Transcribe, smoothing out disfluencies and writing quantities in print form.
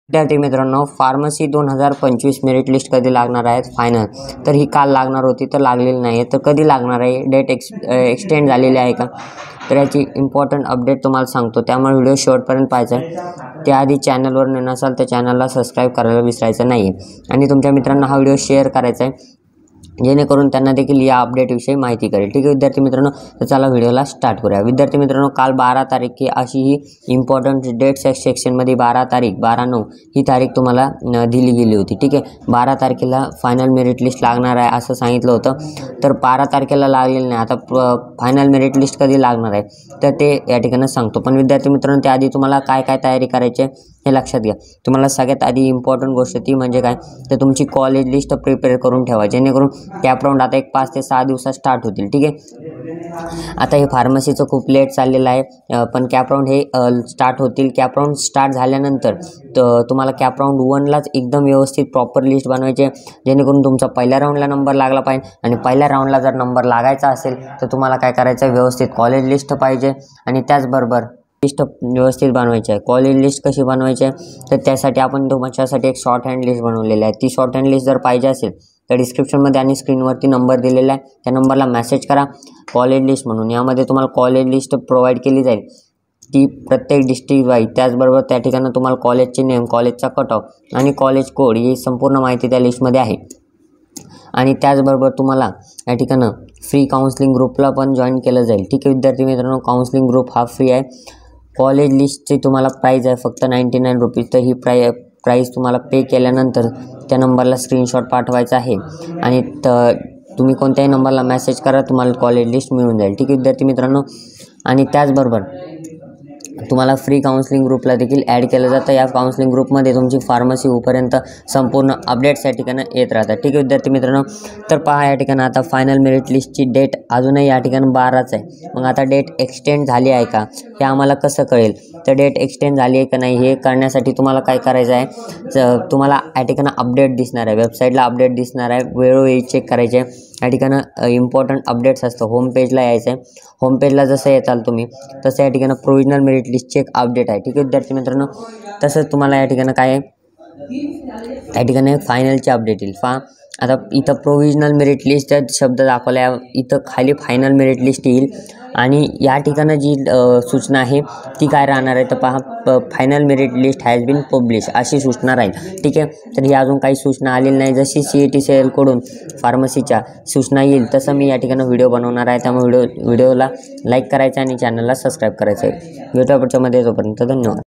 विद्यार्थी मित्रांनो, pharmacy 2025 merit list कधी लागणार आहेत फायनल? तर ही काल लागणार होती, तर लागलेली नाही आहे. तर कधी लागणार आहे? डेट एक्सटेंड झालेली आहे का? तर याची इम्पॉर्टंट अपडेट तुम्हाला सांगतो, त्यामुळे व्हिडिओ शेवटपर्यंत पाहायचा आहे. त्याआधी चॅनलवर नसाल तर चॅनलला सबस्क्राईब करायला विसरायचं नाही आहे आणि तुमच्या मित्रांना हा व्हिडिओ शेअर करायचा आहे, जेणेकरून त्यांना देखील या अपडेटविषयी माहिती करेल. ठीक आहे विद्यार्थी मित्रांनो, तर चला व्हिडिओला स्टार्ट करूया. विद्यार्थी मित्रांनो, काल 12 तारीख अशी ही इम्पॉर्टंट डेट्स सेक्शनमध्ये 12 तारीख 12/9 ही तारीख तुम्हाला दिली गेली होती. ठीक आहे, 12 तारखेला फायनल मेरिट लिस्ट लागणार आहे असं सांगितलं होतं. तर 12 तारखेला लागलेलं नाही. आता फायनल मेरिट लिस्ट कधी लागणार आहे तर ते या ठिकाणी सांगतो. पण विद्यार्थी मित्रांनो, त्याआधी तुम्हाला काय काय तयारी करायची आहे हे लक्षात घ्या. तुम्हाला सगळ्यात आधी इम्पॉर्टंट गोष्ट ती म्हणजे काय, तर तुमची कॉलेज लिस्ट प्रिपेअर करून ठेवा, जेणेकरून कॅप राऊंड आता एक 5 ते 6 दिवसात स्टार्ट होतील. ठीक आहे, आता हे फार्मसीचं खूप लेट चाललेलं आहे, पण कॅप राऊंड हे स्टार्ट होतील. कॅप राऊंड स्टार्ट झाल्यानंतर तुम्हाला कॅप राऊंड 1लाच एकदम व्यवस्थित प्रॉपर लिस्ट बनवायची आहे, जेणेकरून तुमचा पहिल्या राऊंडला नंबर लागला पाहिजे. आणि पहिल्या राऊंडला जर नंबर लागायचा असेल तर तुम्हाला काय करायचं आहे, व्यवस्थित कॉलेज लिस्ट पाहिजे आणि त्याचबरोबर लिस्ट व्यवस्थित बनवायची आहे. कॉलेज लिस्ट कशी बनवायची आहे तर त्यासाठी आपण तुमच्यासाठी एक शॉर्ट हँड लिस्ट बनवलेली आहे. ती शॉर्ट हँड लिस्ट जर पाहिजे असेल तर डिस्क्रिप्शनमध्ये आणि स्क्रीनवरती नंबर दिलेला आहे, त्या नंबरला मेसेज करा कॉलेज लिस्ट म्हणून. यामध्ये तुम्हाला कॉलेज लिस्ट प्रोव्हाइड केली जाईल, ती प्रत्येक डिस्ट्रिक्ट वाईज. त्याचबरोबर त्या ठिकाणी तुम्हाला कॉलेजचे नेम, कॉलेजचा कट ऑफ आणि कॉलेज कोड ही संपूर्ण माहिती त्या लिस्टमध्ये आहे. आणि त्याचबरोबर तुम्हाला या ठिकाणं फ्री काउन्सिलिंग ग्रुपला पण जॉईन केलं जाईल. ठीक आहे विद्यार्थी मित्रांनो, काउन्सिलिंग ग्रुप हा फ्री आहे. कॉलेज लिस्टची तुम्हाला प्राईज आहे फक्त 99 रुपीज. तर ही प्राईज तुम्हाला पे केल्यानंतर त्या नंबरला स्क्रीनशॉट पाठवायचा आहे आणि तुम्ही कोणत्याही नंबरला मेसेज करा, तुम्हाला कॉलेज लिस्ट मिळून जाईल. ठीक आहे विद्यार्थी मित्रांनो, आणि त्याचबरोबर तुम्हाला फ्री काउन्सिलिंग ग्रुपला देखील ॲड केलं जातं. या काउन्सिलिंग ग्रुपमध्ये तुमची फार्मसी होईपर्यंत संपूर्ण अपडेट्स या ठिकाणी येत राहतात. ठीक आहे विद्यार्थी मित्रांनो, तर पहा या ठिकाणी आता फायनल मेरिट लिस्टची डेट अजूनही या ठिकाणी 12च आहे. मग आता डेट एक्सटेंड झाली आहे का हे आम्हाला कसं कळेल? तर डेट एक्सटेंड झाली आहे का नाही हे करण्यासाठी तुम्हाला काय करायचं आहे, तुम्हाला या ठिकाणी अपडेट दिसणार आहे, वेबसाईटला अपडेट दिसणार आहे, वेळोवेळी चेक करायचे आहे. या ठिकाणं इम्पॉर्टंट अपडेट्स असतं, होम पेजला यायचं आहे. होम पेजला जसं येताल तुम्ही तसं या ठिकाणी प्रोविजनल मेरिट लिस्टचे एक अपडेट आहे. ठीक आहे विद्यार्थी मित्रांनो, तसंच तुम्हाला या ठिकाणी काय आहे, या ठिकाणी फायनलचे अपडेट येईल. आता इथं प्रोविजनल मेरिट लिस्ट शब्द दाखवला आहे, इथं खाली फायनल मेरिट लिस्ट येईल आणि या ठिकाणं जी सूचना आहे ती काय राहणार आहे तर पहा, final merit list has been publish अशी सूचना राहील. ठीक आहे, तर ही अजून काही सूचना आलेली नाही. जशी CET-CL फार्मसीच्या सूचना येईल तसं मी या ठिकाणी व्हिडिओ बनवणार आहे. त्यामुळे व्हिडिओला लाईक करायचं आणि चॅनलला सबस्क्राईब करायचं आहे. भेटूया पुढच्या मध्ये, तोपर्यंत धन्यवाद.